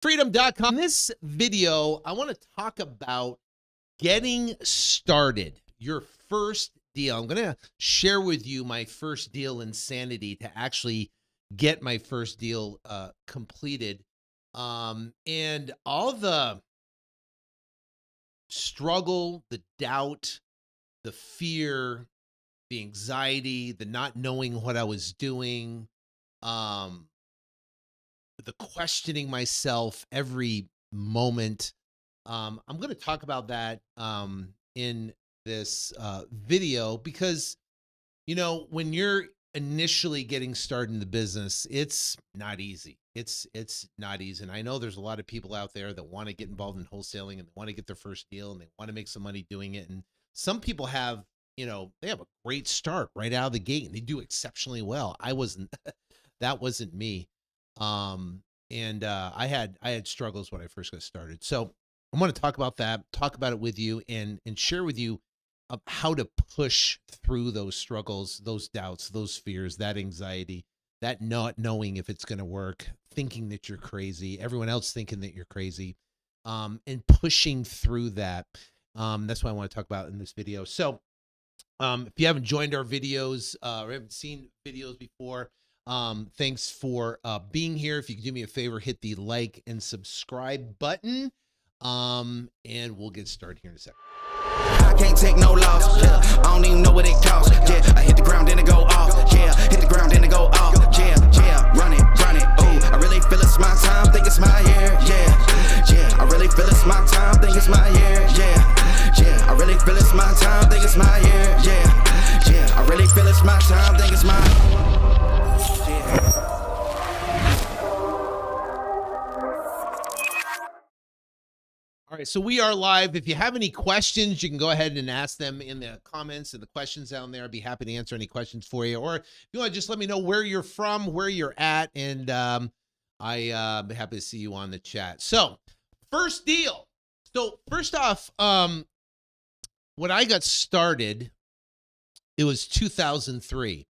freedom.com. In this video, I want to talk about getting started, your first deal. I'm going to share with you my first deal insanity to actually get my first deal completed. And all the struggle, the doubt, the fear, the anxiety, the not knowing what I was doing, um, the questioning myself every moment. I'm going to talk about that in this video because, when you're initially getting started in the business, it's not easy. It's not easy. And I know there's a lot of people out there that want to get involved in wholesaling and they want to get their first deal and they want to make some money doing it. And some people have, they have a great start right out of the gate and they do exceptionally well. I wasn't, that wasn't me. And I had struggles when I first got started. So I want to talk about that, talk about it with you and share with you how to push through those struggles, those doubts, those fears, that anxiety, that not knowing if it's going to work, thinking that you're crazy, everyone else thinking that you're crazy, and pushing through that. That's what I want to talk about in this video. So if you haven't joined our videos or haven't seen videos before, thanks for being here. If you could do me a favor, hit the like and subscribe button. And we'll get started here in a second. I can't take no loss, yeah. I don't even know what it costs, yeah. I hit the ground, then it go off, yeah. Hit the ground, then it go off, yeah, yeah. Run it, ooh. I really feel it's my time, think it's my year, yeah, yeah. I really feel it's my time, think it's my year, yeah, yeah. I really feel it's my time, think it's my year, yeah, yeah. I really feel it's my time, think it's my yeah. All right, so we are live. If you have any questions, you can go ahead and ask them in the comments and the questions down there. I'd be happy to answer any questions for you. Or if you want to just let me know where you're from, where you're at, and I'd be happy to see you on the chat. So, first deal. So, first off, when I got started, it was 2003.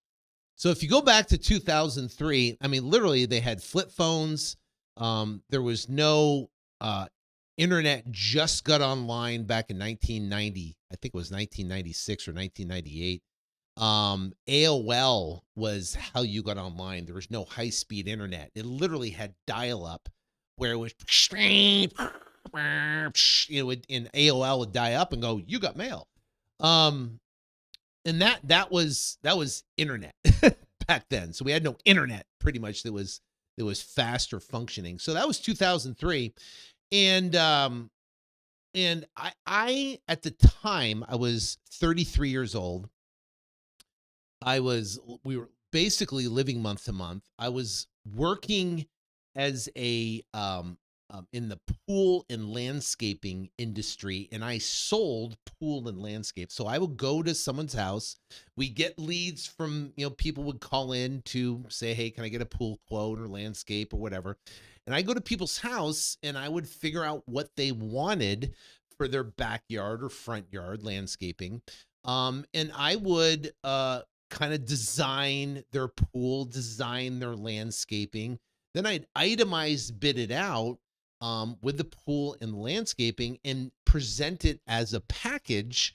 So, if you go back to 2003, I mean, literally, they had flip phones. There was no internet just got online back in 1990. I think it was 1996 or 1998. AOL was how you got online. There was no high-speed internet. It literally had dial-up where it was, in AOL would die up and go, you got mail. And that was internet back then. So we had no internet pretty much that was fast or functioning. So that was 2003. And I at the time I was 33 years old. We were basically living month to month. I was working as a in the pool and landscaping industry, and I sold pool and landscape. So I would go to someone's house. We get leads from, people would call in to say, hey, can I get a pool quote or landscape or whatever? And I go to people's house and I would figure out what they wanted for their backyard or front yard landscaping. And I would kind of design their pool, design their landscaping. Then I'd itemize, bid it out with the pool and landscaping and present it as a package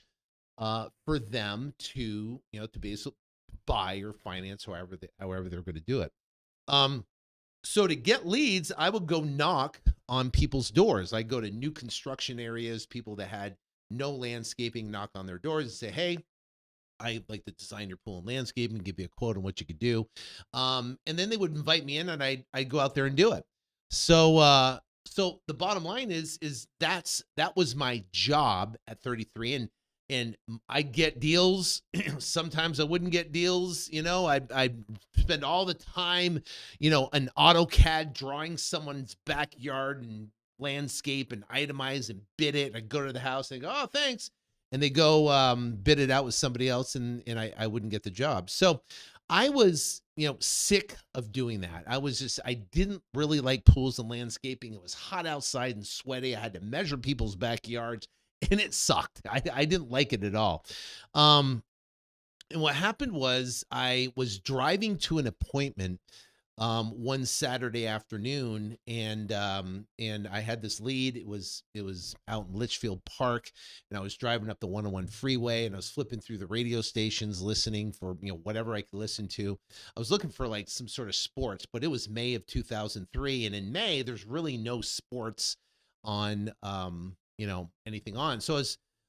for them to, to basically buy or finance however they're going to do it. So to get leads, I would go knock on people's doors. I go to new construction areas, people that had no landscaping, knock on their doors and say, hey, I'd like to design your pool and landscaping, give you a quote on what you could do. And then they would invite me in and I'd go out there and do it. So so the bottom line is that was my job at 33. And I get deals. Sometimes I wouldn't get deals. I'd spend all the time, an AutoCAD drawing someone's backyard and landscape and itemize and bid it. And I go to the house and go, oh, thanks. And they go bid it out with somebody else and I wouldn't get the job. So I was, sick of doing that. I didn't really like pools and landscaping. It was hot outside and sweaty. I had to measure people's backyards. And it sucked. I didn't like it at all. And what happened was I was driving to an appointment one Saturday afternoon, and I had this lead. It was out in Litchfield Park, and I was driving up the 101 freeway, and I was flipping through the radio stations, listening for whatever I could listen to. I was looking for like some sort of sports, but it was May of 2003, and in May there's really no sports on anything on. So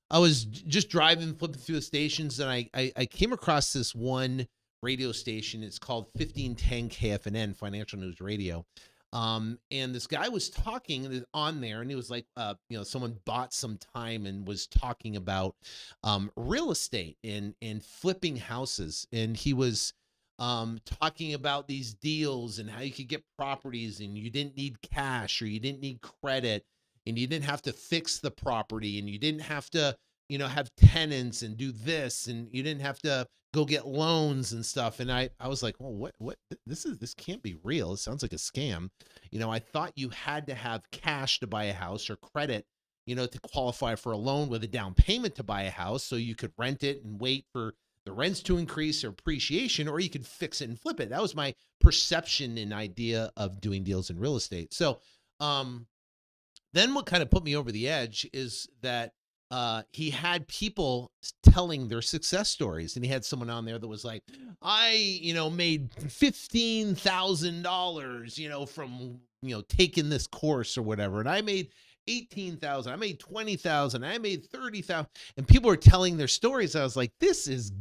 I was just driving, flipping through the stations, and I came across this one radio station. It's called 1510 KFNN, Financial News Radio. And this guy was talking on there, and he was like, someone bought some time and was talking about real estate and flipping houses. And he was talking about these deals and how you could get properties, and you didn't need cash, or you didn't need credit, and you didn't have to fix the property, and you didn't have to, have tenants and do this, and you didn't have to go get loans and stuff. And I was like, oh, what, this can't be real. It sounds like a scam. I thought you had to have cash to buy a house, or credit, to qualify for a loan with a down payment to buy a house, so you could rent it and wait for the rents to increase or appreciation, or you could fix it and flip it. That was my perception and idea of doing deals in real estate. So, then what kind of put me over the edge is that he had people telling their success stories, and he had someone on there that was like, I, made $15,000, from, taking this course or whatever. And I made 18,000, I made 20,000, I made 30,000. And people were telling their stories. I was like, this is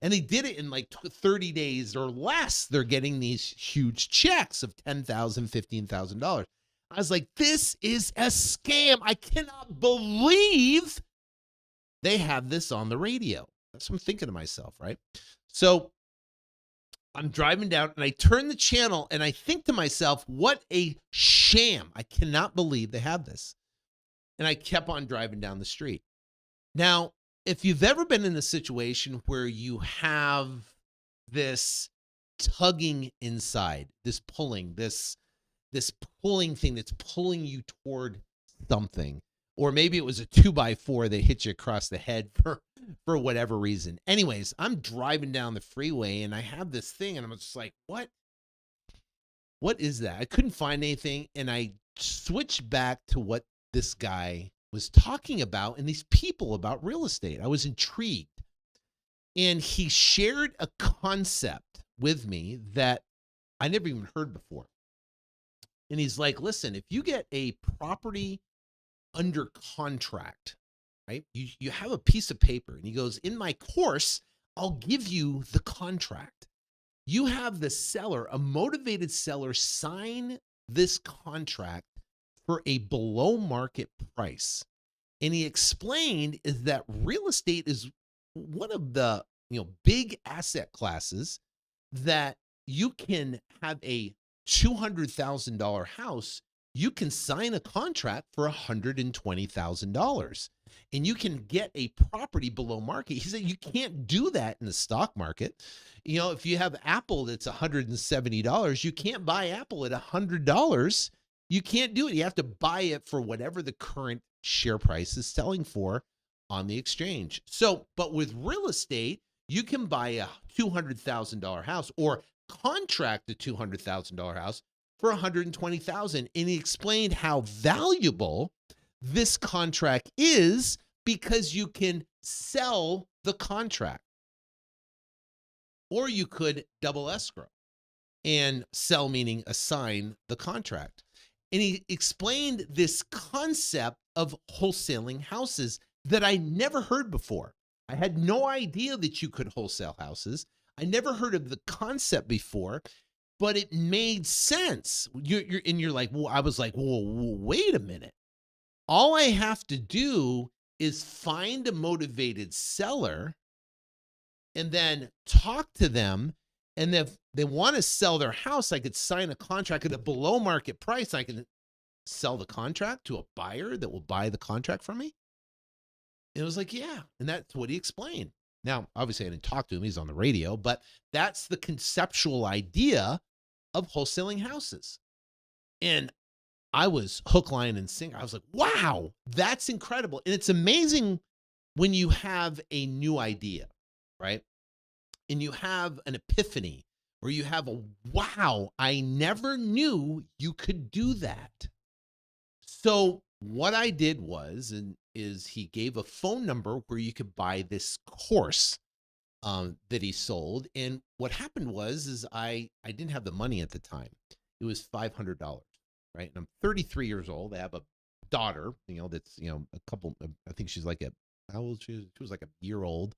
and they did it in like 30 days or less. They're getting these huge checks of $10,000, $15,000. I was like, this is a scam. I cannot believe they have this on the radio. That's what I'm thinking to myself, right? So I'm driving down, and I turn the channel, and I think to myself, what a sham. I cannot believe they have this. And I kept on driving down the street. Now, if you've ever been in a situation where you have this tugging inside, this pulling thing that's pulling you toward something, or maybe it was a 2x4 that hit you across the head for whatever reason. Anyways, I'm driving down the freeway, and I have this thing, and I'm just like, what is that? I couldn't find anything, and I switched back to what this guy was talking about and these people about real estate. I was intrigued, and he shared a concept with me that I never even heard before. And he's like, listen, if you get a property under contract, right? You have a piece of paper, and he goes, in my course, I'll give you the contract. You have the seller, a motivated seller, sign this contract for a below market price. And he explained is that real estate is one of the, big asset classes that you can have a $200,000 house. You can sign a contract for $120,000, and you can get a property below market. He said you can't do that in the stock market. If you have Apple that's $170, you can't buy Apple at $100. You can't do it. You have to buy it for whatever the current share price is selling for on the exchange. So, but with real estate, you can buy a $200,000 house, or contract a $200,000 house for $120,000. And he explained how valuable this contract is because you can sell the contract, or you could double escrow and sell, meaning assign the contract. And he explained this concept of wholesaling houses that I never heard before. I had no idea that you could wholesale houses. I never heard of the concept before, but it made sense. You're like, well, I was like, whoa, wait a minute. All I have to do is find a motivated seller and then talk to them. And if they want to sell their house, I could sign a contract at a below market price. I can sell the contract to a buyer that will buy the contract from me. And it was like, yeah. And that's what he explained. Now, obviously, I didn't talk to him. He's on the radio, but that's the conceptual idea of wholesaling houses. And I was hook, line, and sinker. I was like, wow, that's incredible. And it's amazing when you have a new idea, right? And you have an epiphany, or you have a wow, I never knew you could do that. So what I did was, and is he gave a phone number where you could buy this course that he sold. And what happened was, is I didn't have the money at the time. It was $500, right? And I'm 33 years old. I have a daughter, that's a couple. I think she's like how old she is? She was like a year old,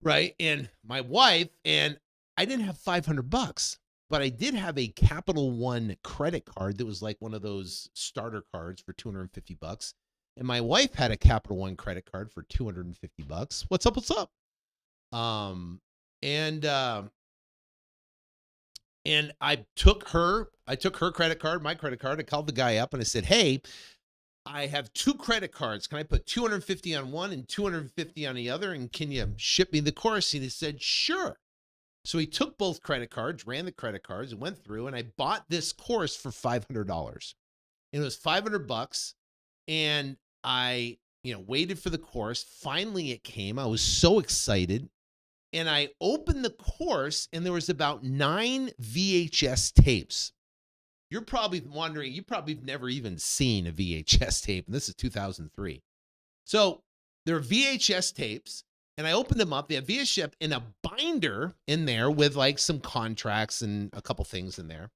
right? And my wife, and I didn't have $500, but I did have a Capital One credit card that was like one of those starter cards for $250. And my wife had a Capital One credit card for $250. What's up? What's up? Um, and I took her credit card, my credit card. I called the guy up and I said, "Hey, I have two credit cards. Can I put 250 on one and 250 on the other? And can you ship me the course?" And he said, "Sure." So he took both credit cards, ran the credit cards, and went through, and I bought this course for $500. And it was $500, and I, waited for the course. Finally, it came. I was so excited. And I opened the course, and there was about 9 VHS tapes. You're probably wondering, you probably have never even seen a VHS tape, and this is 2003. So there are VHS tapes, and I opened them up. They have VHS in a binder in there with like some contracts and a couple things in there.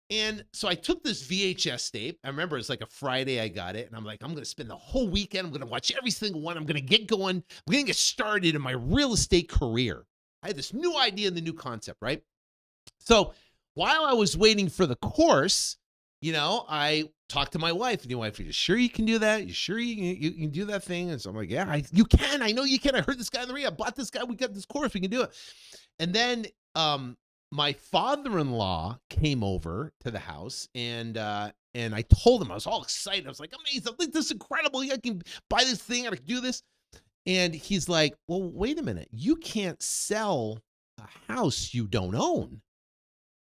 And so I took this VHS tape. I remember it's like a Friday I got it. And I'm like, I'm going to spend the whole weekend. I'm going to watch every single one. I'm going to get going. I'm going to get started in my real estate career. I had this new idea and the new concept, right? So while I was waiting for the course, I talked to my wife. And my wife, "Are you sure you can do that? You sure you can do that thing?" And so I'm like, "Yeah, you can. I know you can. I heard this guy on the radio. I bought this guy. We got this course. We can do it." And then, my father-in-law came over to the house, and I told him, I was all excited. I was like, "Amazing. I think this is incredible. I can buy this thing. I can do this." And he's like, "Well, wait a minute. You can't sell a house you don't own.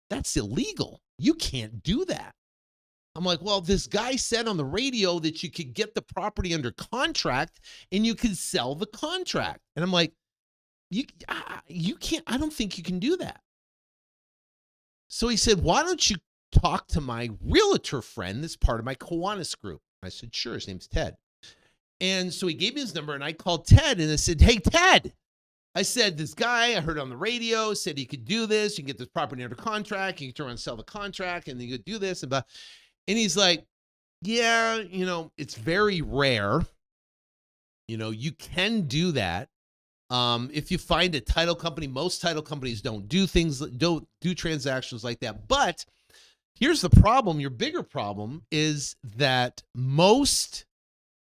That's illegal. You can't do that." I'm like, "Well, this guy said on the radio that you could get the property under contract and you could sell the contract." And I'm like, you can't, I don't think you can do that." So he said, "Why don't you talk to my realtor friend that's part of my Kiwanis group?" I said, "Sure, his name's Ted." And so he gave me his number, and I called Ted, and I said, "Hey, Ted," I said, "this guy I heard on the radio said he could do this. You can get this property under contract. You can turn around and sell the contract, and then you could do this." And he's like, "Yeah, it's very rare. You can do that. If you find a title company, most title companies don't do transactions like that. But here's the problem. Your bigger problem is that most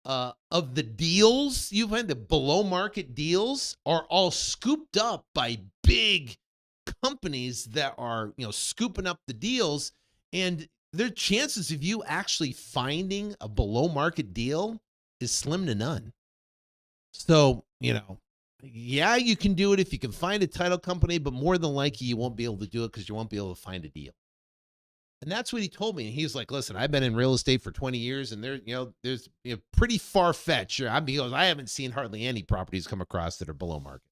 of the deals you find, the below market deals, are all scooped up by big companies that are, scooping up the deals. And their chances of you actually finding a below market deal is slim to none. So, yeah, you can do it if you can find a title company, but more than likely you won't be able to do it because you won't be able to find a deal." And that's what he told me. And he's like, "Listen, I've been in real estate for 20 years, and there's pretty far-fetched. Because I haven't seen hardly any properties come across that are below market."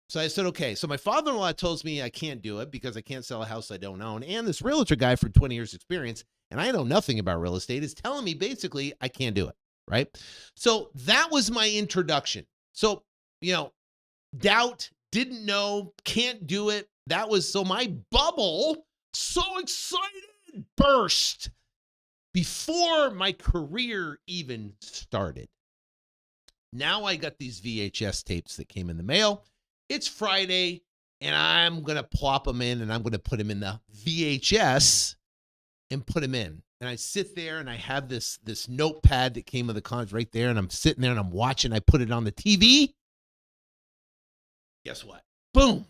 So I said, "Okay." So my father-in-law tells me I can't do it because I can't sell a house I don't own. And this realtor guy for 20 years experience, and I know nothing about real estate, is telling me basically I can't do it, right? So that was my introduction. So, doubt, didn't know, can't do it. That was, so my bubble, so excited, burst before my career even started. Now I got these VHS tapes that came in the mail. It's Friday, and I'm going to plop them in, and I'm going to put them in the VHS and put them in. And I sit there, and I have this notepad that came with the contract right there, and I'm sitting there, and I'm watching. I put it on the TV. Guess what? Boom.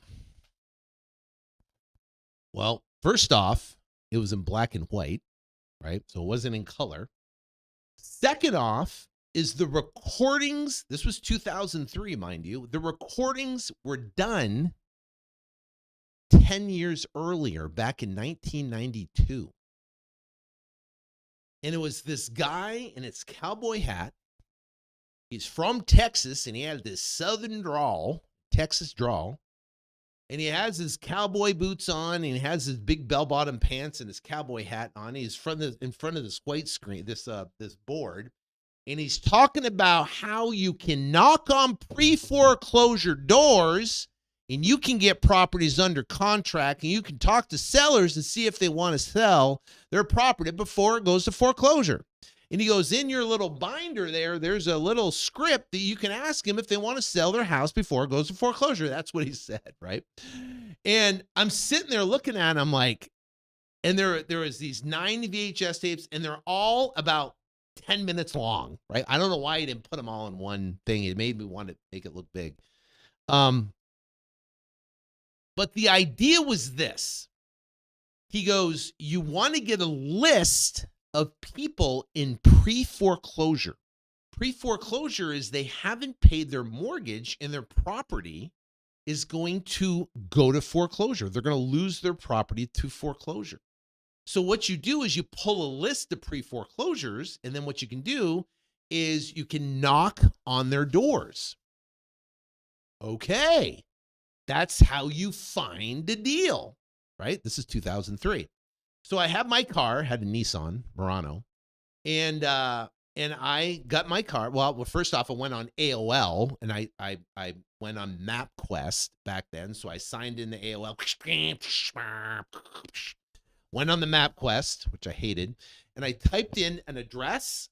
Well, first off, it was in black and white, right? So it wasn't in color. Second off is the recordings. This was 2003, mind you. The recordings were done 10 years earlier, back in 1992. And it was this guy in his cowboy hat. He's from Texas, and he had this southern drawl, Texas drawl. And he has his cowboy boots on, and he has his big bell-bottom pants and his cowboy hat on. He's in front of this white screen, this board, and he's talking about how you can knock on pre-foreclosure doors and you can get properties under contract, and you can talk to sellers and see if they want to sell their property before it goes to foreclosure. And he goes, in your little binder there's a little script that you can ask them if they want to sell their house before it goes to foreclosure. That's what he said, right? And I'm sitting there looking at him like, and there was these 9 VHS tapes, and they're all about 10 minutes long, right? I don't know why he didn't put them all in one thing. It made me want to make it look big. But the idea was this. He goes, you want to get a list of people in pre-foreclosure. Pre-foreclosure is they haven't paid their mortgage and their property is going to go to foreclosure. They're going to lose their property to foreclosure. So what you do is you pull a list of pre-foreclosures, and then what you can do is you can knock on their doors. Okay, that's how you find a deal, right? This is 2003. So I have my car, had a Nissan Murano, and I got my car. Well, first off, I went on AOL, and I went on MapQuest back then. So I signed in the AOL, went on the MapQuest, which I hated, and I typed in an address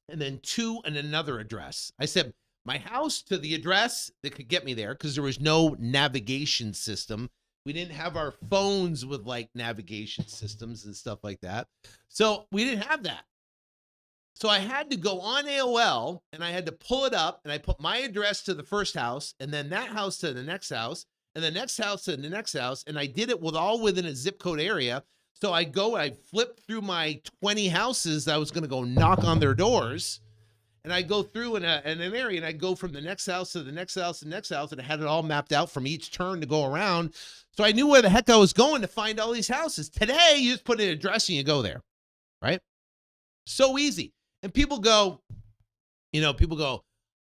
and then to and another address. I said my house to the address that could get me there because there was no navigation system. We didn't have our phones with like navigation systems and stuff like that. So we didn't have that. So I had to go on AOL and I had to pull it up, and I put my address to the first house and then that house to the next house and the next house to the next house. And I did it all within a zip code area. So I flipped through my 20 houses that I was going to go knock on their doors. And I go through in an area, and I go from the next house to the next house to the next house, and I had it all mapped out from each turn to go around. So I knew where the heck I was going to find all these houses. Today, you just put an address and you go there, right? So easy. And people go,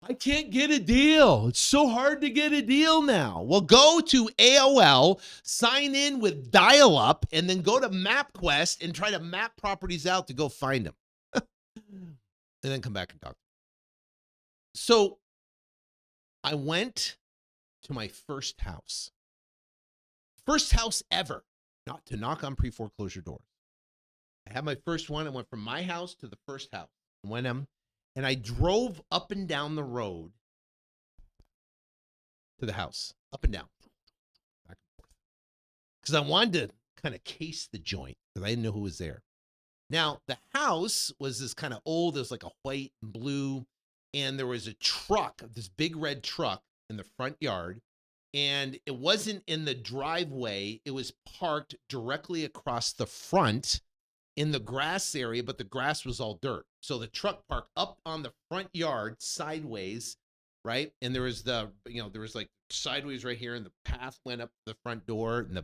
I can't get a deal. It's so hard to get a deal now. Well, go to AOL, sign in with dial-up, and then go to MapQuest and try to map properties out to go find them. And then come back and talk. So I went to my first house ever, not to knock on pre-foreclosure doors. I had my first one. I went from my house to the first house. And I drove up and down the road to the house, up and down, back and forth, because I wanted to kind of case the joint because I didn't know who was there. Now, the house was this kind of old, there's like a white and blue, and there was a truck, this big red truck in the front yard, and it wasn't in the driveway. It was parked directly across the front in the grass area, but the grass was all dirt. So the truck parked up on the front yard sideways, right? And there was there was like sideways right here, and the path went up the front door, and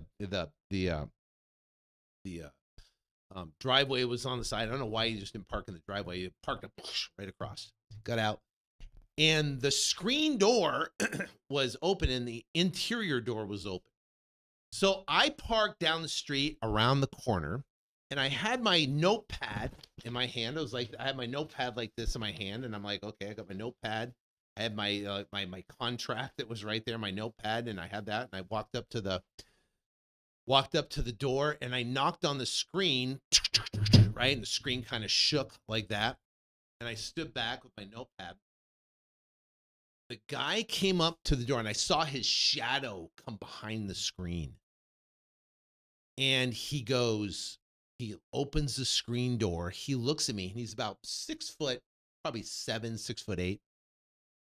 the driveway was on the side. I don't know why you just didn't park in the driveway. You parked it right across, got out. And the screen door was open and the interior door was open. So I parked down the street around the corner, and I had my notepad in my hand. I had my notepad like this in my hand, and I'm like, okay, I got my notepad. I had my my contract that was right there, my notepad, and I had that, and I walked up to the door, and I knocked on the screen, right? And the screen kind of shook like that. And I stood back with my notepad. The guy came up to the door, and I saw his shadow come behind the screen. And he opens the screen door. He looks at me, and he's about 6 foot, probably 6 foot 8.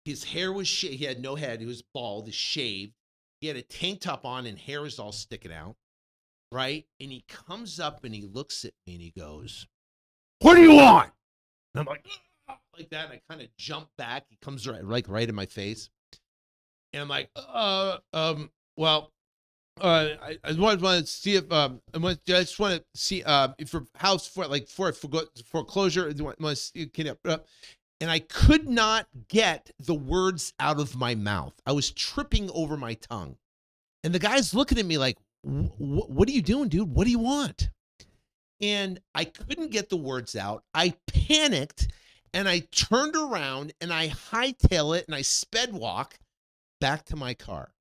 His hair was shaved. He had no head. He was bald, he shaved. He had a tank top on, and hair was all sticking out, right? And he comes up, and he looks at me, and he goes, "What do you want?" And I'm like that. And I kind of jump back. He comes right in my face. And I'm like, I just want to see if I just want to see if for house for foreclosure. And I could not get the words out of my mouth. I was tripping over my tongue. And the guy's looking at me like, what are you doing, dude? What do you want? And I couldn't get the words out. I panicked and I turned around and I hightail it and I sped walk back to my car.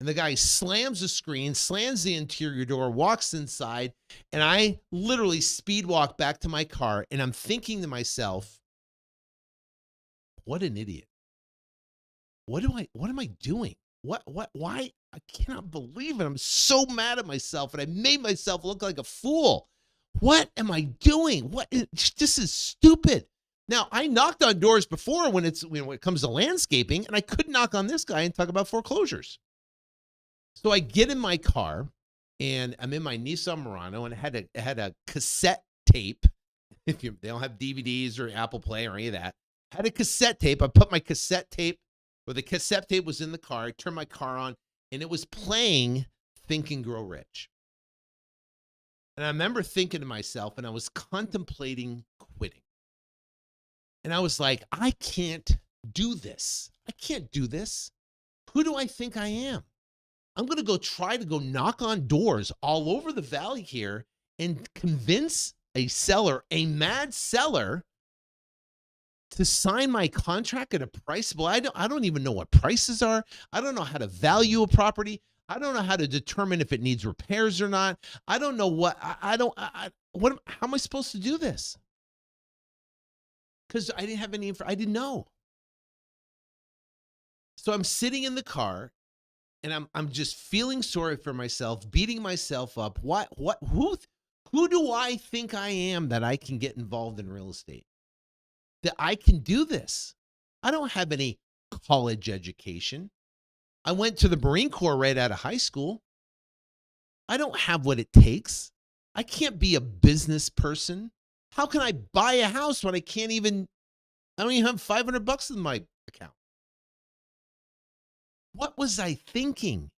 And the guy slams the screen, slams the interior door, walks inside, and I literally speed walk back to my car. And I'm thinking to myself, what an idiot. What am I doing? Why? I cannot believe it. I'm so mad at myself and I made myself look like a fool. What am I doing? This is stupid. Now, I knocked on doors before when it comes to landscaping, and I couldn't knock on this guy and talk about foreclosures. So I get in my car and I'm in my Nissan Murano, and it had a cassette tape. They don't have DVDs or Apple Play or any of that. Had a cassette tape. I put my cassette tape, or the cassette tape was in the car. I turned my car on and it was playing Think and Grow Rich. And I remember thinking to myself, and I was contemplating quitting. And I was like, I can't do this. I can't do this. Who do I think I am? I'm going to try to knock on doors all over the valley here and convince a seller, a mad seller, to sign my contract at a price. Well, I don't even know what prices are. I don't know how to value a property. I don't know how to determine if it needs repairs or not. I don't know how am I supposed to do this? Because I didn't have any I didn't know. So I'm sitting in the car and I'm just feeling sorry for myself, beating myself up. Who do I think I am that I can get involved in real estate? That I can do this? I don't have any college education. I went to the Marine Corps right out of high school. I don't have what it takes. I can't be a business person. How can I buy a house when I don't even have $500 in my account? What was I thinking?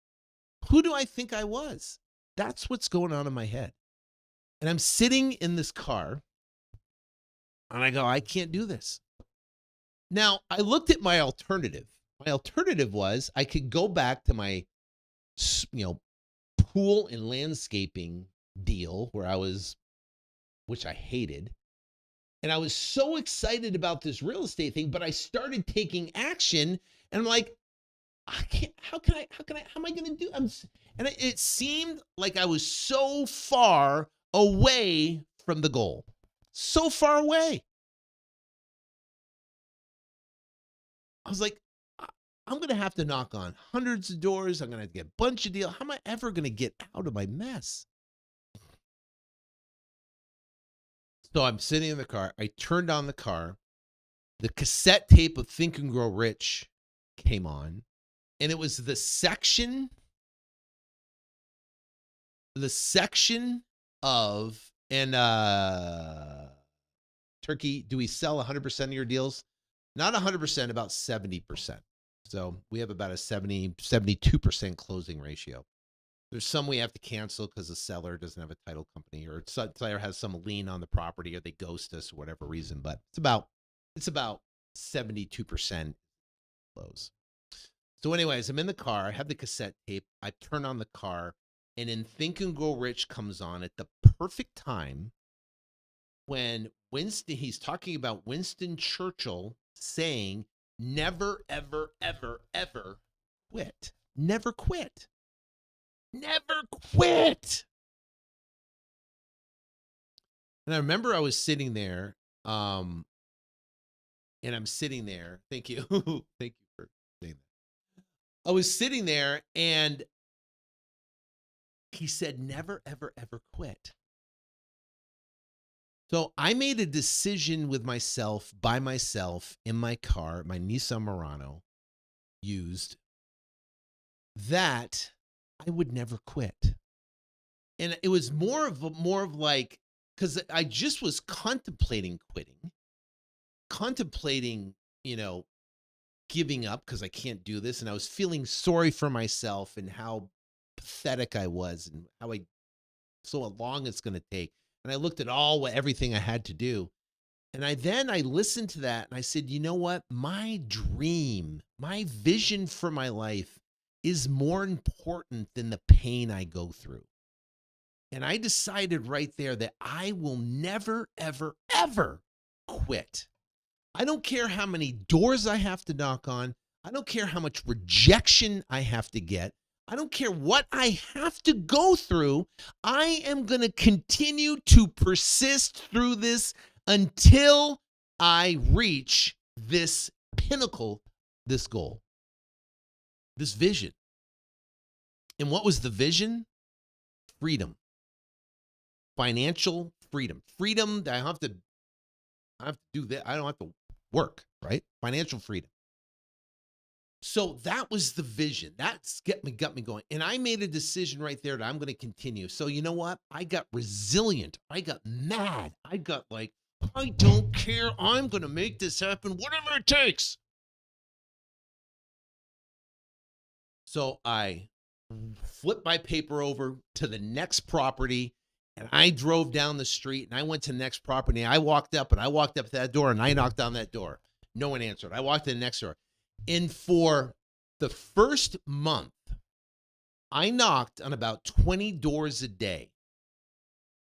Who do I think I was? That's what's going on in my head. And I'm sitting in this car and I go, I can't do this. Now, I looked at my alternative. My alternative was I could go back to my, pool and landscaping deal which I hated. And I was so excited about this real estate thing, but I started taking action and I'm like, how am I going to do? It seemed like I was so far away from the goal, so far away. I was like, I'm going to have to knock on hundreds of doors. I'm going to have to get a bunch of deals. How am I ever going to get out of my mess? So I'm sitting in the car. I turned on the car. The cassette tape of Think and Grow Rich came on. And it was the section of, Turkey, do we sell 100% of your deals? Not 100%, about 70%. So we have about a 72% closing ratio. There's some we have to cancel because the seller doesn't have a title company, or the seller has some lien on the property, or they ghost us for whatever reason. But it's about 72% close. So anyways, I'm in the car. I have the cassette tape. I turn on the car, and then Think and Grow Rich comes on at the perfect time when he's talking about Winston Churchill saying, never, ever, ever, ever quit. Never quit. Never quit. And I remember I was sitting there, and I'm sitting there. Thank you. Thank you for saying that. I was sitting there and he said, never, ever, ever quit. So I made a decision by myself in my car, my Nissan Murano used, that I would never quit. And it was more of like, because I just was contemplating quitting, giving up because I can't do this. And I was feeling sorry for myself and how pathetic I was and so long it's going to take. And I looked at everything I had to do. And I listened to that and I said, you know what? My dream, my vision for my life is more important than the pain I go through. And I decided right there that I will never, ever, ever quit. I don't care how many doors I have to knock on. I don't care how much rejection I have to get. I don't care what I have to go through. I am going to continue to persist through this until I reach this pinnacle, this goal, this vision. And what was the vision? Freedom. Financial freedom. Freedom that I have to do that. I don't have to work, right? Financial freedom. So that was the vision. That's got me going. And I made a decision right there that I'm going to continue. So you know what? I got resilient. I got mad. I got like, I don't care. I'm going to make this happen, whatever it takes. So I flipped my paper over to the next property, and I drove down the street, and I went to the next property. And I walked up to that door, and I knocked on that door. No one answered. I walked to the next door. And for the first month, I knocked on about 20 doors a day.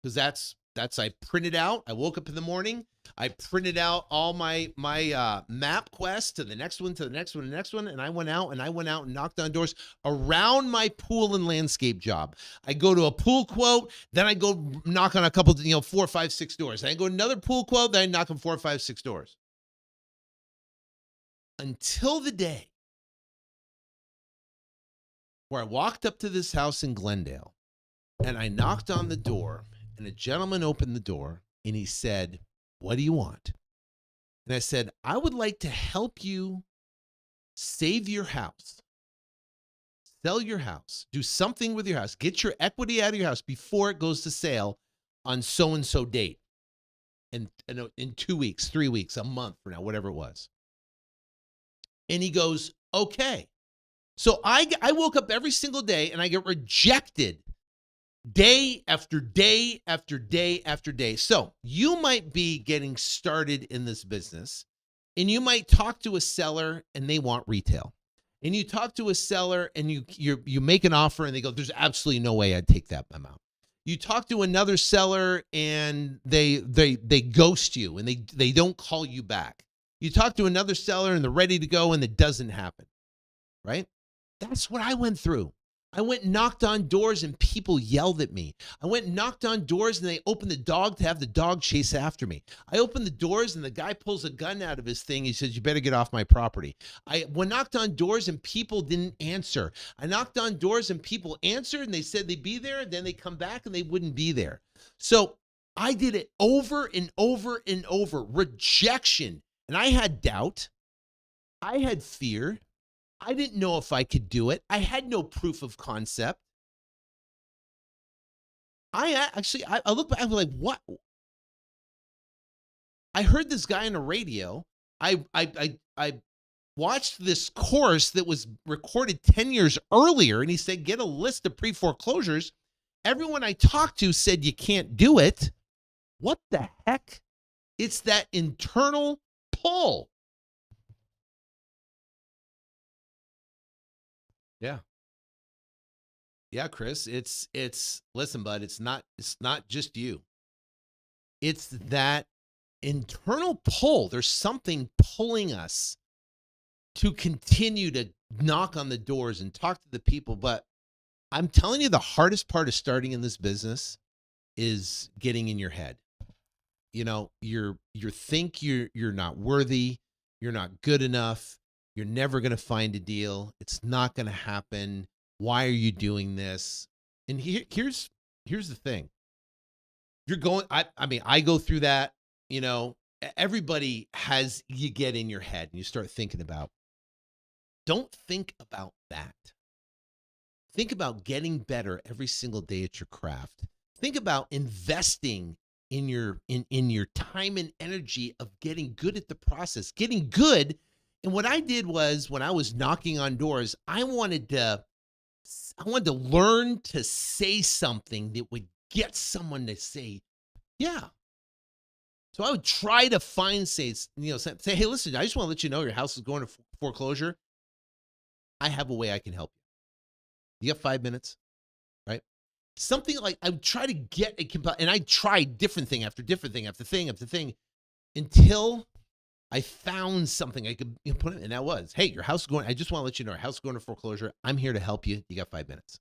Because that's I printed out. I woke up in the morning. I printed out all my map quests to the next one, to the next one, to the next one. And I went out and knocked on doors around my pool and landscape job. I go to a pool quote, then I go knock on a couple, 4, 5, 6 doors. Then I go to another pool quote, then I knock on 4, 5, 6 doors. Until the day where I walked up to this house in Glendale and I knocked on the door, and a gentleman opened the door and he said, "What do you want?" And I said, "I would like to help you save your house, sell your house, do something with your house, get your equity out of your house before it goes to sale on so-and-so date in 2 weeks, 3 weeks, a month from now, whatever it was." And he goes, "Okay." So I woke up every single day and I get rejected day after day after day after day. So you might be getting started in this business and you might talk to a seller and they want retail. And you talk to a seller and you make an offer and they go, "There's absolutely no way I'd take that amount." You talk to another seller and they ghost you and they don't call you back. You talk to another seller and they're ready to go and it doesn't happen, right? That's what I went through. I went and knocked on doors and people yelled at me. I went and knocked on doors and they opened the dog to have the dog chase after me. I opened the doors and the guy pulls a gun out of his thing. He says, "You better get off my property." I knocked on doors and people didn't answer. I knocked on doors and people answered and they said they'd be there. And then they come back and they wouldn't be there. So I did it over and over and over. Rejection. And I had doubt. I had fear. I didn't know if I could do it. I had no proof of concept. I look back, I'm like, what? I heard this guy on the radio. I watched this course that was recorded 10 years earlier, and he said, get a list of pre-foreclosures. Everyone I talked to said you can't do it. What the heck? It's that internal pull. Yeah. Yeah, Chris, it's listen, bud, it's not just you. It's that internal pull. There's something pulling us to continue to knock on the doors and talk to the people. But I'm telling you, the hardest part of starting in this business is getting in your head. You think you're not worthy, you're not good enough, you're never going to find a deal, it's not going to happen. Why are you doing this? And here's the thing. You're going, I go through that, everybody has, you get in your head and you start thinking about, don't think about that. Think about getting better every single day at your craft. Think about investing in your time and energy of getting good at the process, getting good. And what I did was, when I was knocking on doors, I wanted to learn to say something that would get someone to say, yeah. So I would try to say, hey, listen, I just want to let you know your house is going to foreclosure. I have a way I can help you. You got 5 minutes, right? Something like I would try to get and I tried different thing after different thing after thing after thing until I found something I could put in, and that was, hey, your house is going. I just want to let you know, our house is going to foreclosure. I'm here to help you. You got 5 minutes.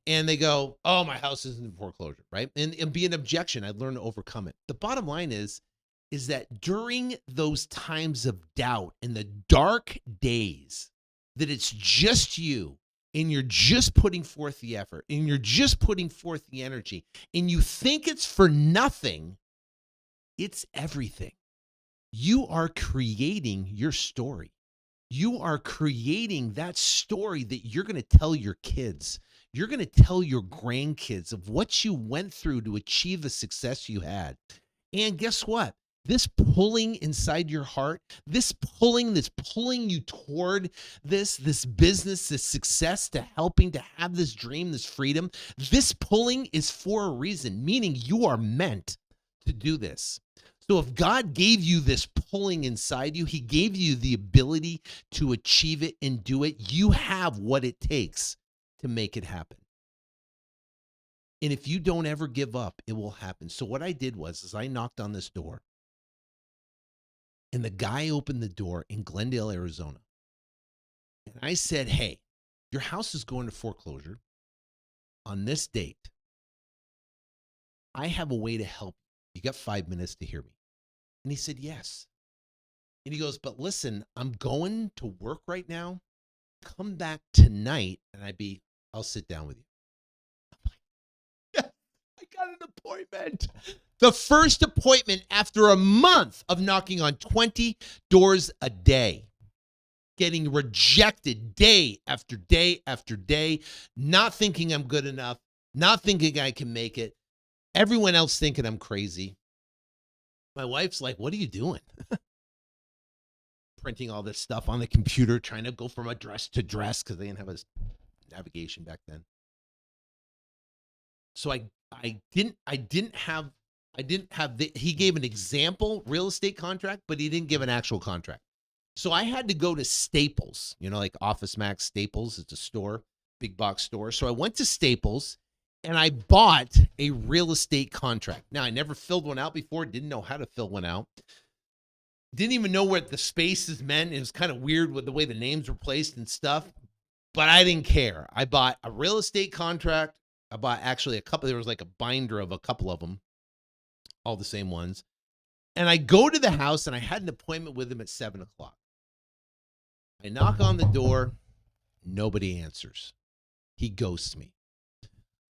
And they go, oh, my house isn't in foreclosure, right? And be an objection. I learned to overcome it. The bottom line is that during those times of doubt and the dark days, that it's just you and you're just putting forth the effort and you're just putting forth the energy and you think it's for nothing, it's everything. You are creating your story. You are creating that story that you're going to tell your kids. You're going to tell your grandkids of what you went through to achieve the success you had. And guess what? This pulling inside your heart, this pulling you toward this business, this success, to helping to have this dream, this freedom, this pulling is for a reason, meaning you are meant to do this. So if God gave you this pulling inside you, he gave you the ability to achieve it and do it. You have what it takes to make it happen. And if you don't ever give up, it will happen. So what I did was I knocked on this door. And the guy opened the door in Glendale, Arizona. And I said, hey, your house is going to foreclosure on this date. I have a way to help you. You got 5 minutes to hear me. And he said, yes. And he goes, but listen, I'm going to work right now. Come back tonight and I'll sit down with you. I'm like, yes, I got an appointment. The first appointment after a month of knocking on 20 doors a day, getting rejected day after day after day, not thinking I'm good enough, not thinking I can make it, everyone else thinking I'm crazy. My wife's like, what are you doing? Printing all this stuff on the computer, trying to go from address to address because they didn't have a navigation back then. So I didn't have he gave an example real estate contract, but he didn't give an actual contract. So I had to go to Staples, like Office Max Staples. It's a store, big box store. So I went to Staples and I bought a real estate contract. Now, I never filled one out before, didn't know how to fill one out. Didn't even know what the spaces meant. It was kind of weird with the way the names were placed and stuff, but I didn't care. I bought a real estate contract. I bought actually a couple. There was like a binder of a couple of them, all the same ones. And I go to the house and I had an appointment with him at 7:00. I knock on the door. Nobody answers. He ghosts me.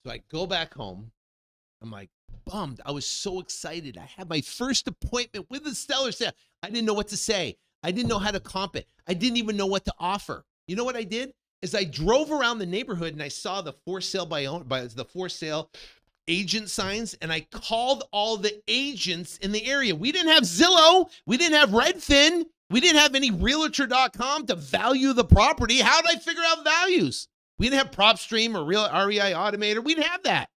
So I go back home. I'm like bummed. I was so excited. I had my first appointment with the seller. I didn't know what to say. I didn't know how to comp it. I didn't even know what to offer. You know what I did? Is I drove around the neighborhood and I saw the for sale by the for sale agent signs, and I called all the agents in the area. We didn't have Zillow. We didn't have Redfin. We didn't have any realtor.com to value the property. How did I figure out values? We didn't have PropStream or REI Automator. We didn't have that.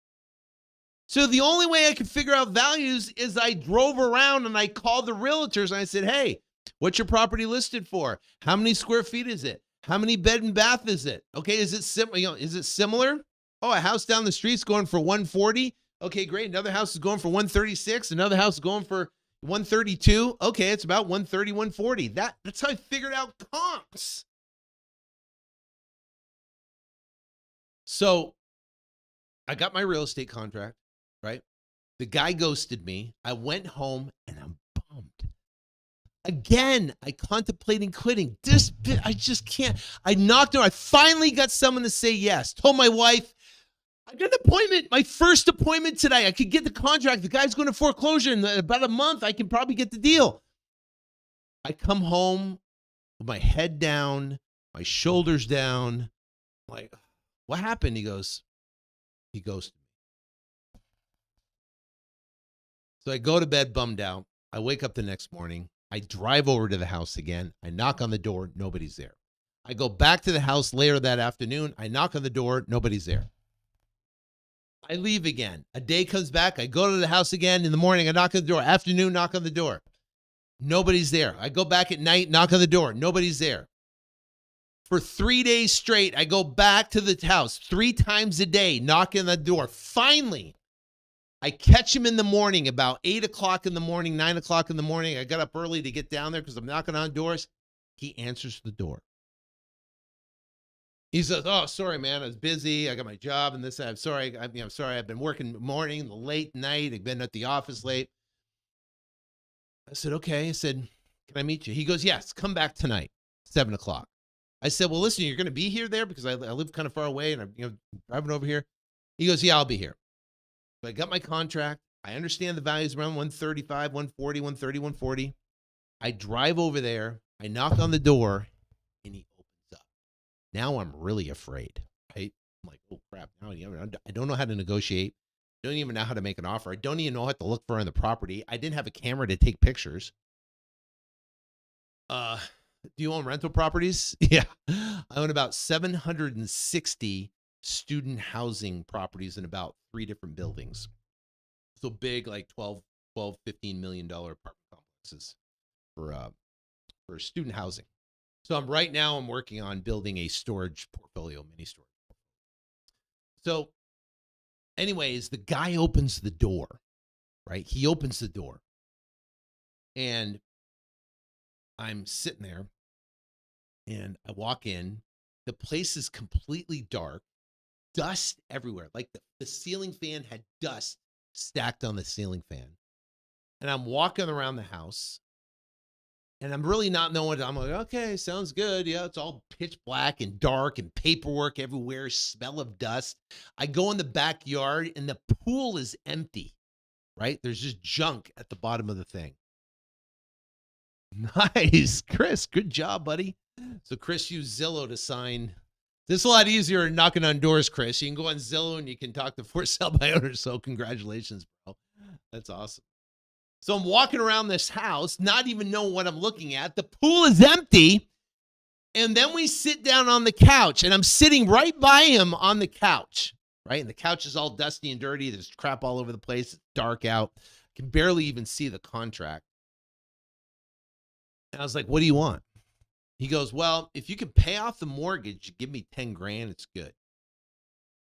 So the only way I could figure out values is I drove around and I called the realtors and I said, hey, what's your property listed for? How many square feet is it? How many bed and bath is it? Okay, is it similar? Oh, a house down the street's going for 140. Okay, great. Another house is going for 136. Another house is going for 132. Okay, it's about 130, 140. That's how I figured out comps. So I got my real estate contract, right? The guy ghosted me. I went home and I'm bummed. Again, I contemplating quitting. I just can't. I knocked on. I finally got someone to say yes. Told my wife, I got an appointment, my first appointment today. I could get the contract. The guy's going to foreclosure in about a month. I can probably get the deal. I come home with my head down, my shoulders down. I'm like, what happened? He ghosted me. So I go to bed bummed out. I wake up the next morning. I drive over to the house again. I knock on the door. Nobody's there. I go back to the house later that afternoon. I knock on the door. Nobody's there. I leave again. A day comes back. I go to the house again in the morning. I knock on the door. Afternoon, knock on the door. Nobody's there. I go back at night, knock on the door. Nobody's there. For 3 days straight, I go back to the house 3 times a day, knocking on the door. Finally, I catch him in the morning, about 8 o'clock in the morning, 9 o'clock in the morning. I got up early to get down there because I'm knocking on doors. He answers the door. He says, "Oh, sorry, man. I was busy. I got my job and this. I'm sorry. I'm sorry. I've been working morning, late night. I've been at the office late." I said, "Okay." I said, "Can I meet you?" He goes, "Yes. Come back tonight, 7 o'clock." I said, "Well, listen, you're going to be here there because I live kind of far away and I'm driving over here." He goes, "Yeah, I'll be here." So I got my contract. I understand the values around 135, 140, 130, 140. I drive over there. I knock on the door, and he opens up. Now I'm really afraid, right? I'm like, oh, crap. Now I don't know how to negotiate. I don't even know how to make an offer. I don't even know what to look for on the property. I didn't have a camera to take pictures. Do you own rental properties? Yeah. I own about 760 student housing properties in about 3 different buildings. So big, like 12, $15 million apartment complexes for student housing. So right now I'm working on building a storage portfolio, mini storage. So anyways, the guy opens the door, right? He opens the door and I'm sitting there and I walk in. The place is completely dark, dust everywhere. Like the ceiling fan had dust stacked on the ceiling fan. And I'm walking around the house and I'm really not knowing. I'm like, okay, sounds good. Yeah, it's all pitch black and dark and paperwork everywhere, smell of dust. I go in the backyard and the pool is empty, right? There's just junk at the bottom of the thing. Nice, Chris. Good job, buddy. So Chris used Zillow to sign. This is a lot easier than knocking on doors, Chris. You can go on Zillow and you can talk to for sale by owners. So congratulations, bro. That's awesome. So I'm walking around this house, not even knowing what I'm looking at. The pool is empty. And then we sit down on the couch, and I'm sitting right by him on the couch, right? And the couch is all dusty and dirty. There's crap all over the place. It's dark out. I can barely even see the contract. And I was like, "What do you want?" He goes, "Well, if you can pay off the mortgage, give me 10 grand, it's good."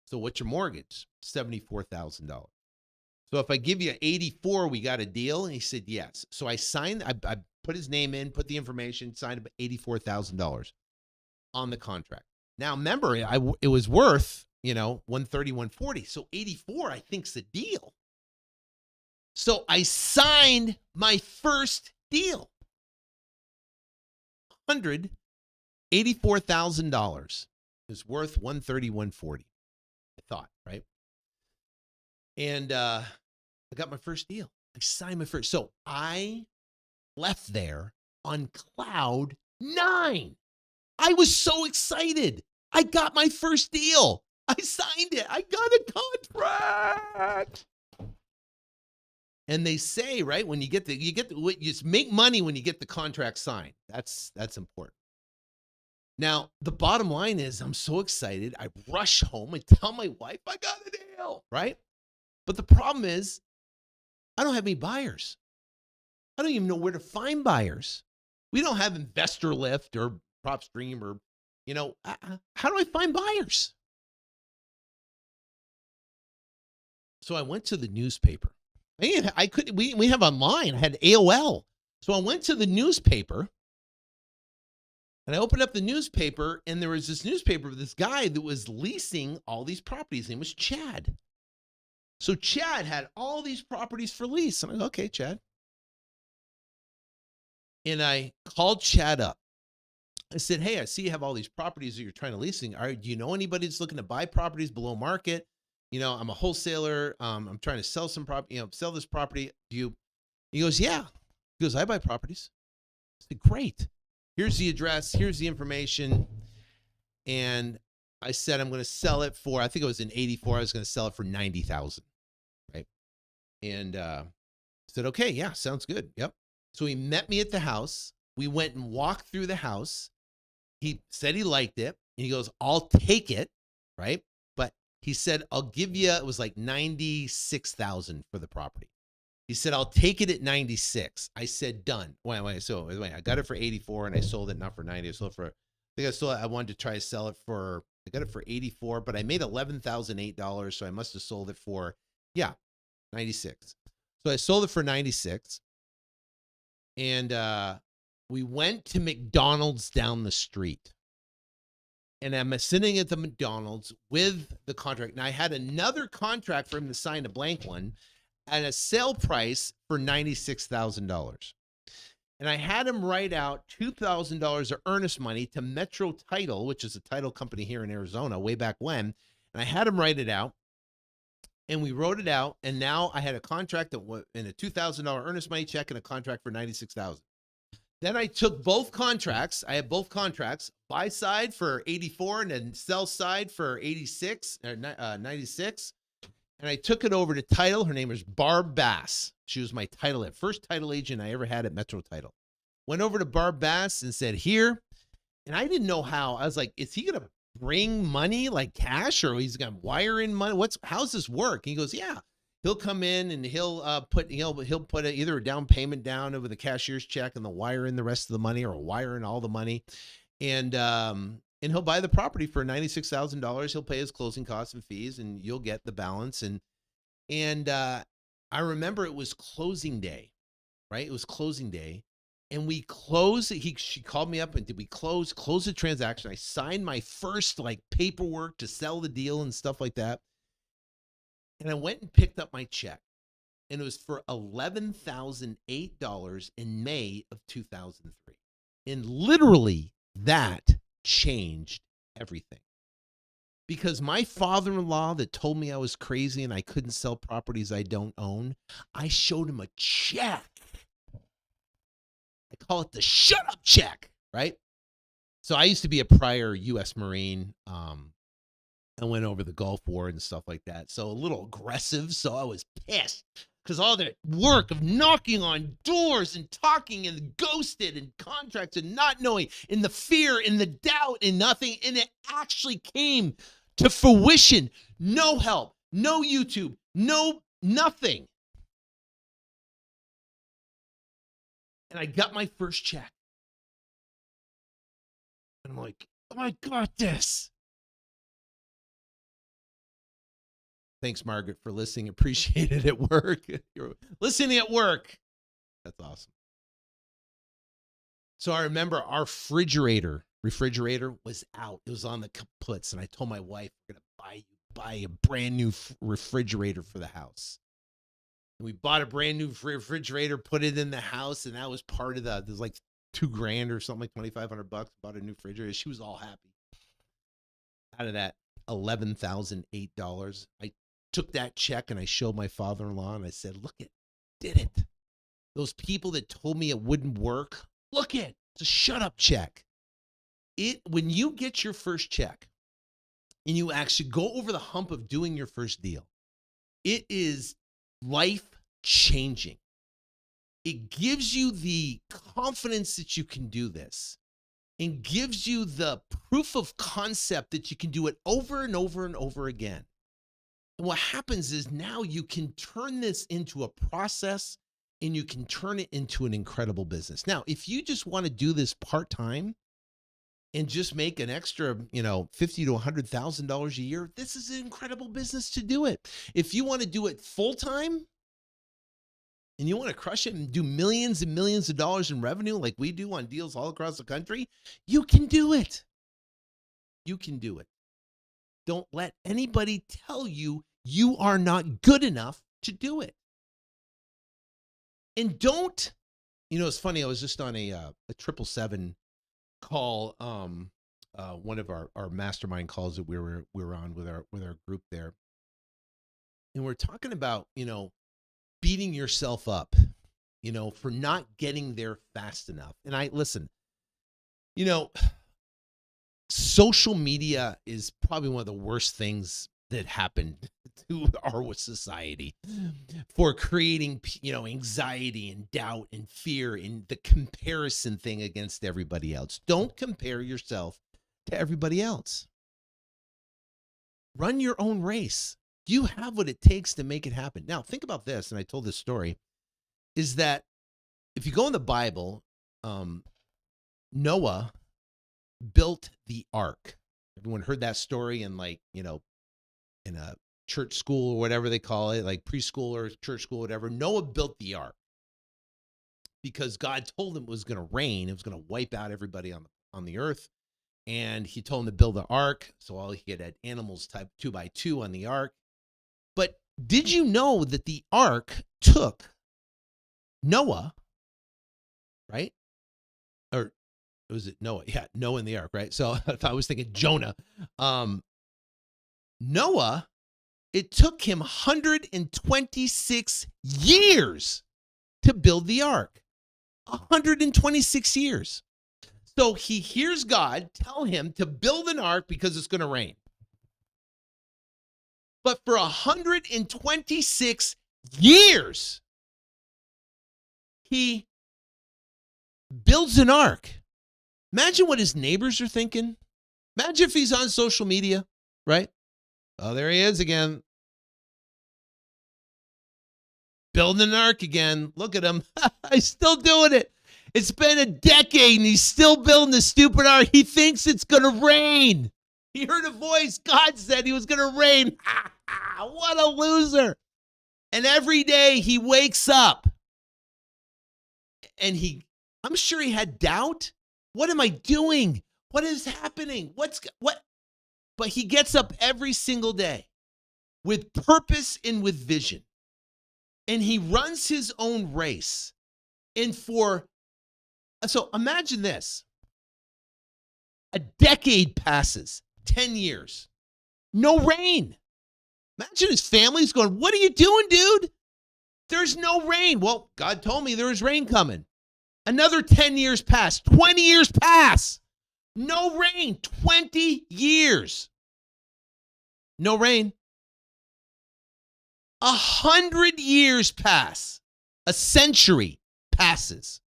So what's your mortgage? $74,000. So if I give you 84, we got a deal? And he said, yes. So I signed, I put his name in, put the information, signed $84,000 on the contract. Now, remember, it was worth, 130, 140. So 84, I think's the deal. So I signed my first deal. $184,000 is worth 130, 140. I thought, right? And I got my first deal. I signed my first. So I left there on cloud 9. I was so excited. I got my first deal. I signed it. I got a contract. And they say, right, when you just make money when you get the contract signed. That's important. Now, the bottom line is I'm so excited. I rush home and tell my wife I got a deal, right? But the problem is I don't have any buyers. I don't even know where to find buyers. We don't have Investor Lift or PropStream or, how do I find buyers? So I went to the newspaper. We have online. I had AOL. So I went to the newspaper and I opened up the newspaper and there was this newspaper of this guy that was leasing all these properties. His name was Chad. So Chad had all these properties for lease. I'm like, okay, Chad. And I called Chad up. I said, hey, I see you have all these properties that you're trying to leasing. Do you know anybody that's looking to buy properties below market? I'm a wholesaler. I'm trying to sell some property, sell this property. He goes, yeah. He goes, I buy properties. I said, great. Here's the address. Here's the information. And I said, I'm going to sell it for, I think it was in 84. I was going to sell it for 90,000. Right. And I said, okay, yeah, sounds good. Yep. So he met me at the house. We went and walked through the house. He said he liked it. And he goes, I'll take it. Right. But he said, I'll give you, it was like 96,000 for the property. He said, I'll take it at 96. I said, done. Wait. So I got it for 84 and I sold it not for 90. I sold it for think I wanted to try to sell it for, I got it for 84, but I made $11,008. So I must have sold it for, yeah, 96. So I sold it for 96. And we went to McDonald's down the street. And I'm sitting at the McDonald's with the contract. And I had another contract for him to sign, a blank one, at a sale price for $96,000. And I had him write out $2,000 of earnest money to Metro Title, which is a title company here in Arizona way back when. And I had him write it out. And we wrote it out. And now I had a contract that was in a $2,000 earnest money check and a contract for $96,000. Then I took both contracts. I had both contracts, buy side for 84 and then sell side for 86 or 96. And I took it over to title. Her name was Barb Bass. She was my first title agent I ever had at Metro Title. Went over to Barb Bass and said, here. And I didn't know how. I was like, is he going to bring money like cash, or he's going to wire in money? How's this work? And he goes, yeah. He'll come in and he'll put either a down payment down over the cashier's check and the wire in the rest of the money, or wire in all the money. And he'll buy the property for $96,000. He'll pay his closing costs and fees, and you'll get the balance. And I remember it was closing day, right? It was closing day. And we closed. She called me up and did we close the transaction. I signed my first paperwork to sell the deal and stuff like that. And I went and picked up my check, and it was for $11,008 in May of 2003. And literally that changed everything. Because my father-in-law that told me I was crazy and I couldn't sell properties I don't own, I showed him a check. I call it the shut up check, right? So I used to be a prior U.S. Marine. I went over the Gulf War and stuff like that. So a little aggressive. So I was pissed because all that work of knocking on doors and talking and ghosted and contracts and not knowing, and the fear and the doubt and nothing. And it actually came to fruition. No help, no YouTube, nothing. And I got my first check. And I'm like, oh, I got this. Thanks, Margaret, for listening. Appreciate it at work. You're listening at work. That's awesome. So I remember our refrigerator was out. It was on the kaputs. And I told my wife, we're going to buy a brand new refrigerator for the house. And we bought a brand new refrigerator, put it in the house. And that was part of there's like $2,000 or something, like $2,500. Bought a new refrigerator. She was all happy. Out of that $11,008, I took that check and I showed my father-in-law and I said, look, it did it. Those people that told me it wouldn't work, look it. It's a shut up check. When you get your first check and you actually go over the hump of doing your first deal, it is life changing. It gives you the confidence that you can do this, and gives you the proof of concept that you can do it over and over and over again. And what happens is now you can turn this into a process, and you can turn it into an incredible business. Now, if you just want to do this part-time and just make an extra, $50,000 to $100,000 a year, this is an incredible business to do it. If you want to do it full-time and you want to crush it and do millions and millions of dollars in revenue like we do on deals all across the country, you can do it. You can do it. Don't let anybody tell you you are not good enough to do it. And don't, it's funny. I was just on a 777 call, one of our mastermind calls that we were on with our group there. And we're talking about, beating yourself up, for not getting there fast enough. And listen, social media is probably one of the worst things that happened to our society for creating, anxiety and doubt and fear and the comparison thing against everybody else. Don't compare yourself to everybody else. Run your own race. You have what it takes to make it happen. Now, think about this, and I told this story, is that if you go in the Bible, Noah built the ark. Everyone heard that story in in a church school or whatever they call it, like preschool or church school, whatever. Noah built the ark because God told him it was going to rain. It was going to wipe out everybody on the earth. And he told him to build the ark. So all he had animals type 2 by 2 on the ark. But did you know that the ark took Noah, right? Or was it Noah? Yeah, Noah in the ark, right? So I was thinking Jonah. Noah, it took him 126 years to build the ark. 126 years. So he hears God tell him to build an ark because it's going to rain. But for 126 years, he builds an ark. Imagine what his neighbors are thinking. Imagine if he's on social media, right? Oh, there he is again. Building an ark again. Look at him. He's still doing it. It's been a decade and he's still building the stupid ark. He thinks it's going to rain. He heard a voice. God said he was going to rain. What a loser. And every day he wakes up and I'm sure he had doubt. What am I doing? What is happening? What? But he gets up every single day with purpose and with vision. And he runs his own race. So imagine this. A decade passes, 10 years, no rain. Imagine his family's going, what are you doing, dude? There's no rain. Well, God told me there was rain coming. Another 10 years pass, 20 years pass. No rain, 20 years. No rain. 100 years pass. A century passes.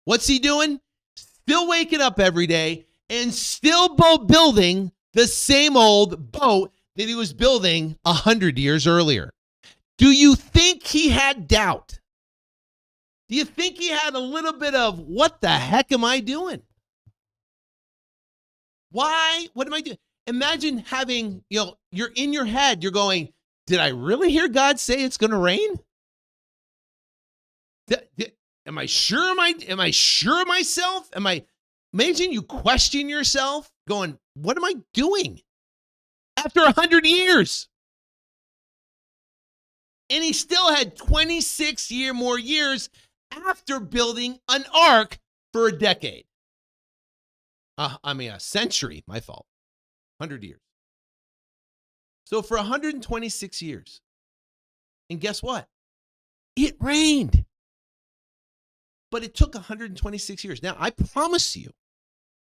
What's he doing? Still waking up every day and still building the same old boat that he was building 100 years earlier. Do you think he had doubt? Do you think he had a little bit of, what the heck am I doing? Why? What am I doing? Imagine having, you're in your head, you're going, did I really hear God say it's going to rain? Am I sure? Am I sure of myself? Imagine you question yourself going, what am I doing? After 100 years. And he still had 26 more years after building an ark for a decade. A century, my fault. 100 years. So for 126 years. And guess what? It rained. But it took 126 years. Now, I promise you,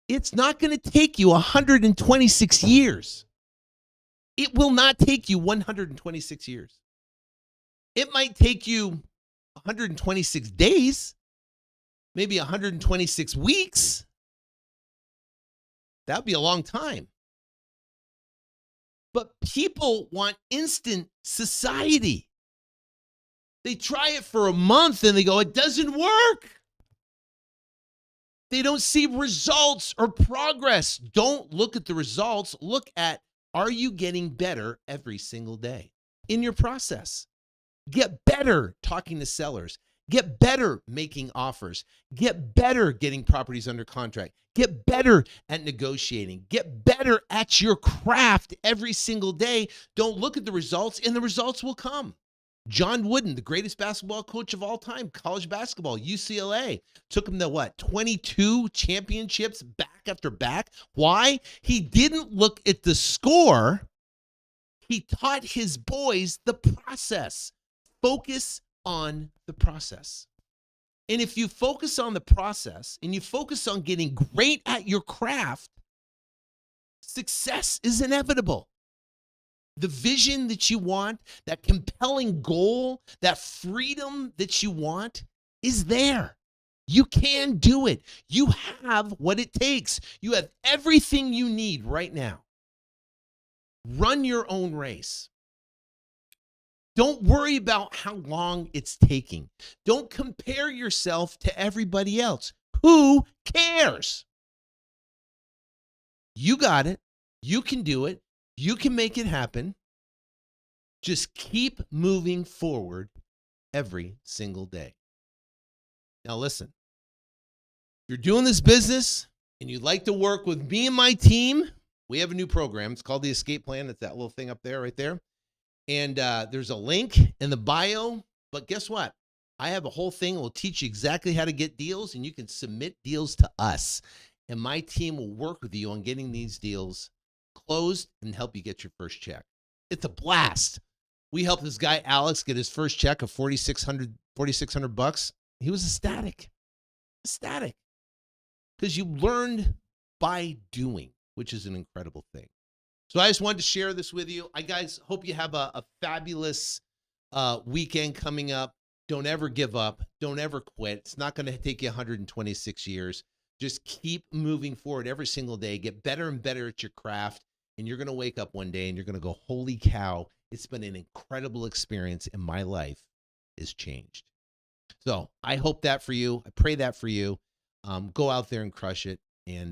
it's not going to take you 126 years. It will not take you 126 years. It might take you 126 days, maybe 126 weeks. That would be a long time. But people want instant society. They try it for a month and they go, it doesn't work. They don't see results or progress. Don't look at the results. Look at, are you getting better every single day in your process? Get better talking to sellers. Get better making offers. Get better getting properties under contract. Get better at negotiating. Get better at your craft every single day. Don't look at the results, and the results will come. John Wooden, the greatest basketball coach of all time, college basketball, UCLA, took him to 22 championships back after back. Why? He didn't look at the score. He taught his boys the process. Focus on the process. And if you focus on the process and you focus on getting great at your craft, success is inevitable. The vision that you want, that compelling goal, that freedom that you want is there. You can do it. You have what it takes. You have everything you need right now. Run your own race. Don't worry about how long it's taking. Don't compare yourself to everybody else. Who cares? You got it. You can do it. You can make it happen. Just keep moving forward every single day. Now, listen, if you're doing this business and you'd like to work with me and my team, we have a new program. It's called the Escape Plan. It's that little thing up there, right there. And there's a link in the bio. But guess what? I have a whole thing that will teach you exactly how to get deals, and you can submit deals to us. And my team will work with you on getting these deals closed and help you get your first check. It's a blast. We helped this guy, Alex, get his first check of $4,600. He was ecstatic. Because you learned by doing, which is an incredible thing. So I just wanted to share this with you. I guys hope you have a fabulous weekend coming up. Don't ever give up. Don't ever quit. It's not going to take you 126 years. Just keep moving forward every single day. Get better and better at your craft. And you're going to wake up one day and you're going to go, holy cow, it's been an incredible experience and my life is changed. So I hope that for you. I pray that for you. Go out there and crush it. And